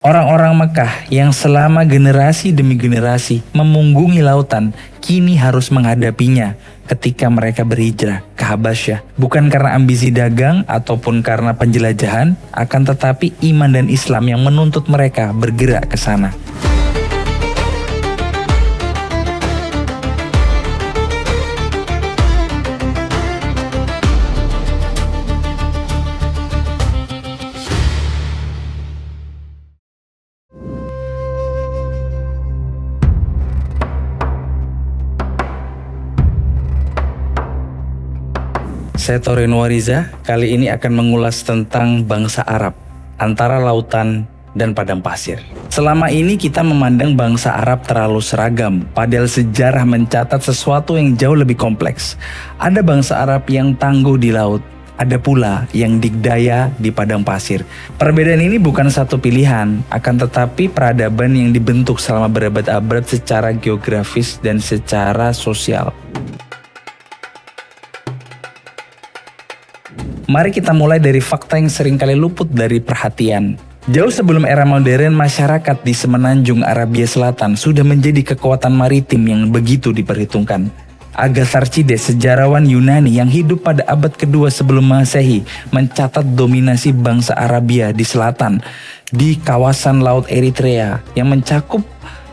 Orang-orang Mekah yang selama generasi demi generasi memunggungi lautan, kini harus menghadapinya ketika mereka berhijrah ke Habasyah. Bukan karena ambisi dagang ataupun karena penjelajahan, akan tetapi iman dan Islam yang menuntut mereka bergerak ke sana. Saya Torin Wariza, kali ini akan mengulas tentang bangsa Arab, antara lautan dan padang pasir. Selama ini kita memandang bangsa Arab terlalu seragam, padahal sejarah mencatat sesuatu yang jauh lebih kompleks. Ada bangsa Arab yang tangguh di laut, ada pula yang dikdaya di padang pasir. Perbedaan ini bukan satu pilihan, akan tetapi peradaban yang dibentuk selama berabad-abad secara geografis dan secara sosial. Mari kita mulai dari fakta yang seringkali luput dari perhatian. Jauh sebelum era modern, masyarakat di semenanjung Arabia Selatan sudah menjadi kekuatan maritim yang begitu diperhitungkan. Agasarchides, sejarawan Yunani yang hidup pada abad kedua sebelum Masehi, mencatat dominasi bangsa Arabia di selatan, di kawasan Laut Eritrea yang mencakup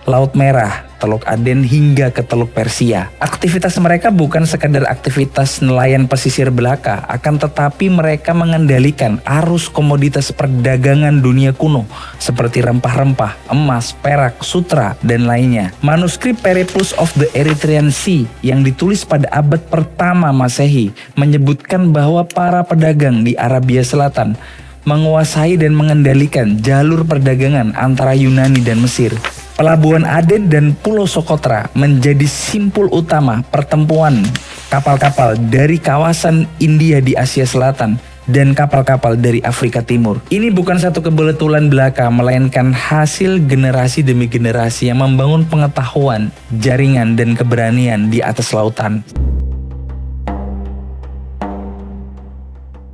Laut Merah, Teluk Aden hingga ke Teluk Persia. Aktivitas mereka bukan sekadar aktivitas nelayan pesisir belaka, akan tetapi mereka mengendalikan arus komoditas perdagangan dunia kuno seperti rempah-rempah, emas, perak, sutra, dan lainnya. Manuskrip Periplus of the Erythraean Sea yang ditulis pada abad pertama Masehi menyebutkan bahwa para pedagang di Arabia Selatan menguasai dan mengendalikan jalur perdagangan antara Yunani dan Mesir. Pelabuhan Aden dan Pulau Sokotra menjadi simpul utama pertempuran kapal-kapal dari kawasan India di Asia Selatan dan kapal-kapal dari Afrika Timur. Ini bukan satu kebetulan belaka, melainkan hasil generasi demi generasi yang membangun pengetahuan, jaringan, dan keberanian di atas lautan.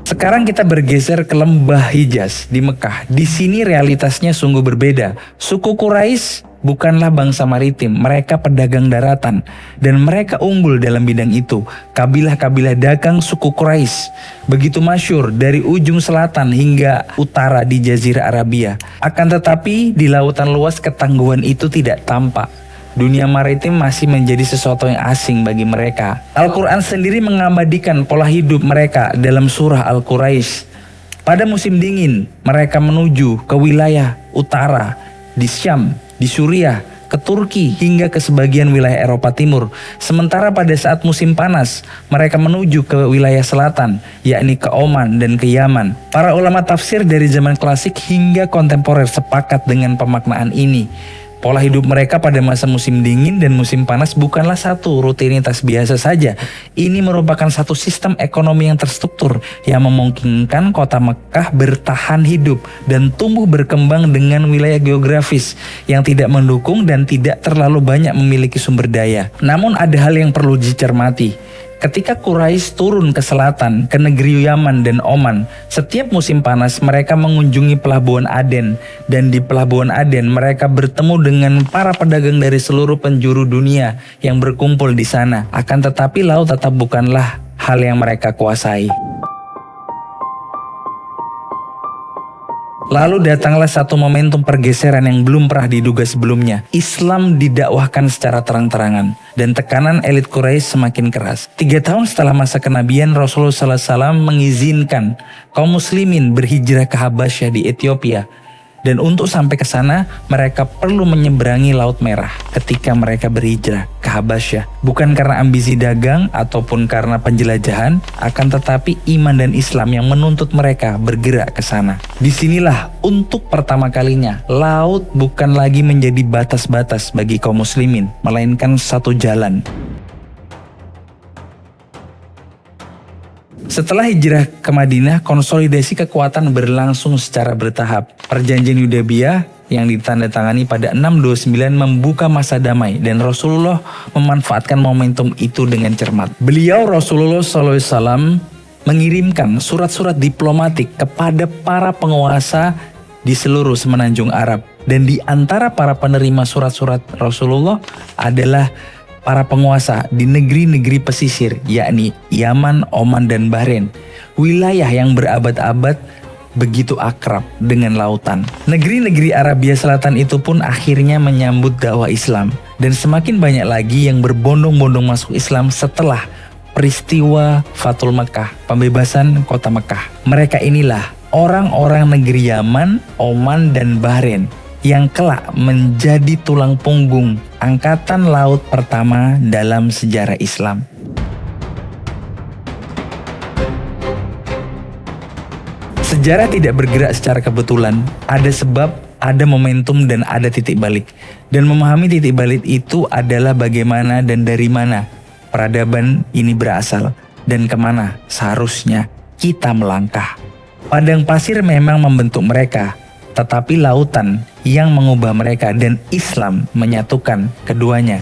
Sekarang kita bergeser ke lembah Hijaz di Mekah. Di sini realitasnya sungguh berbeda. Suku Quraisy bukanlah bangsa maritim, mereka pedagang daratan dan mereka unggul dalam bidang itu. Kabilah-kabilah dagang suku Quraisy begitu masyhur dari ujung selatan hingga utara di Jazirah Arabia. Akan tetapi di lautan luas ketangguhan itu tidak tampak. Dunia maritim masih menjadi sesuatu yang asing bagi mereka. Al-Quran sendiri mengabadikan pola hidup mereka dalam surah Al-Quraisy. Pada musim dingin, mereka menuju ke wilayah utara, di Syam, di Suriah, ke Turki, hingga ke sebagian wilayah Eropa Timur. Sementara pada saat musim panas, mereka menuju ke wilayah selatan, yakni ke Oman dan ke Yaman. Para ulama tafsir dari zaman klasik hingga kontemporer sepakat dengan pemaknaan ini. Pola hidup mereka pada masa musim dingin dan musim panas bukanlah satu rutinitas biasa saja. Ini merupakan satu sistem ekonomi yang terstruktur yang memungkinkan kota Mekah bertahan hidup dan tumbuh berkembang dengan wilayah geografis yang tidak mendukung dan tidak terlalu banyak memiliki sumber daya. Namun ada hal yang perlu dicermati. Ketika Quraisy turun ke selatan, ke negeri Yaman dan Oman, setiap musim panas mereka mengunjungi pelabuhan Aden. Dan di pelabuhan Aden mereka bertemu dengan para pedagang dari seluruh penjuru dunia yang berkumpul di sana. Akan tetapi laut tetap bukanlah hal yang mereka kuasai. Lalu datanglah satu momentum pergeseran yang belum pernah diduga sebelumnya. Islam didakwahkan secara terang-terangan dan tekanan elit Quraisy semakin keras. 3 tahun setelah masa kenabian, Rasulullah SAW mengizinkan kaum muslimin berhijrah ke Habasyah di Ethiopia. Dan untuk sampai ke sana, mereka perlu menyeberangi Laut Merah ketika mereka berhijrah ke Habasyah. Bukan karena ambisi dagang ataupun karena penjelajahan, akan tetapi iman dan Islam yang menuntut mereka bergerak ke sana. Disinilah untuk pertama kalinya, laut bukan lagi menjadi batas-batas bagi kaum muslimin, melainkan satu jalan. Setelah hijrah ke Madinah, konsolidasi kekuatan berlangsung secara bertahap. Perjanjian Hudaybiyah yang ditandatangani pada 629 membuka masa damai dan Rasulullah memanfaatkan momentum itu dengan cermat. Beliau Rasulullah SAW mengirimkan surat-surat diplomatik kepada para penguasa di seluruh semenanjung Arab. Dan di antara para penerima surat-surat Rasulullah adalah para penguasa di negeri-negeri pesisir, yakni Yaman, Oman, dan Bahrain. Wilayah yang berabad-abad begitu akrab dengan lautan. Negeri-negeri Arabia Selatan itu pun akhirnya menyambut dakwah Islam. Dan semakin banyak lagi yang berbondong-bondong masuk Islam setelah peristiwa Fathul Mekah, pembebasan kota Mekah. Mereka inilah orang-orang negeri Yaman, Oman, dan Bahrain yang kelak menjadi tulang punggung angkatan laut pertama dalam sejarah Islam. Sejarah tidak bergerak secara kebetulan, ada sebab, ada momentum, dan ada titik balik. Dan memahami titik balik itu adalah bagaimana dan dari mana peradaban ini berasal dan kemana seharusnya kita melangkah. Padang pasir memang membentuk mereka, tetapi lautan yang mengubah mereka dan Islam menyatukan keduanya.